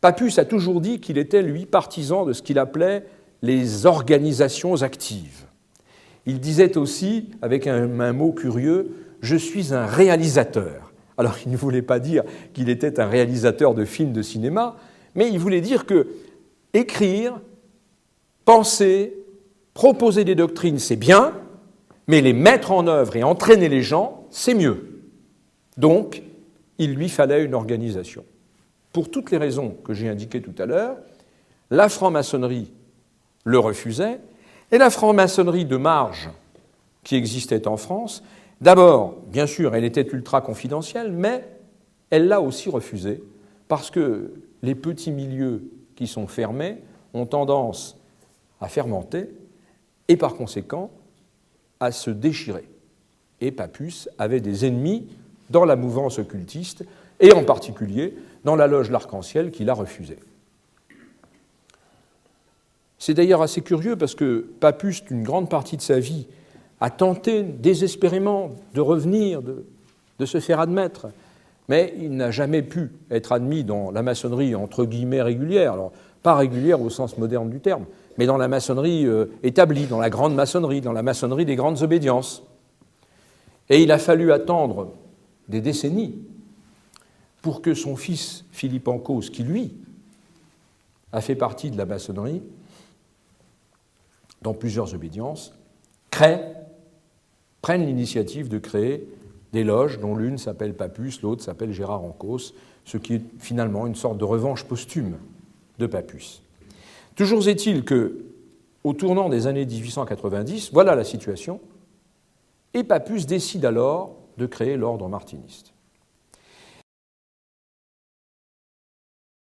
Papus a toujours dit qu'il était, lui, partisan de ce qu'il appelait les organisations actives. Il disait aussi, avec un mot curieux, « je suis un réalisateur ». Alors, il ne voulait pas dire qu'il était un réalisateur de films de cinéma, mais il voulait dire que écrire, penser, proposer des doctrines, c'est bien, mais les mettre en œuvre et entraîner les gens, c'est mieux. Donc, il lui fallait une organisation. Pour toutes les raisons que j'ai indiquées tout à l'heure, la franc-maçonnerie le refusait, et la franc-maçonnerie de marge qui existait en France, d'abord, bien sûr, elle était ultra confidentielle, mais elle l'a aussi refusée, parce que les petits milieux qui sont fermés ont tendance à fermenter, et par conséquent, à se déchirer. Et Papus avait des ennemis dans la mouvance occultiste, et en particulier dans la loge L'Arc-en-Ciel qui l'a refusé. C'est d'ailleurs assez curieux parce que Papus, une grande partie de sa vie, a tenté désespérément de revenir, de se faire admettre, mais il n'a jamais pu être admis dans la maçonnerie entre guillemets régulière, alors pas régulière au sens moderne du terme, mais dans la maçonnerie établie, dans la grande maçonnerie, dans la maçonnerie des grandes obédiences. Et il a fallu attendre des décennies pour que son fils Philippe Encausse, qui lui a fait partie de la maçonnerie dans plusieurs obédiences, prenne l'initiative de créer des loges dont l'une s'appelle Papus, l'autre s'appelle Gérard Encausse, ce qui est finalement une sorte de revanche posthume de Papus. Toujours est-il qu'au tournant des années 1890, voilà la situation, et Papus décide alors de créer l'ordre martiniste.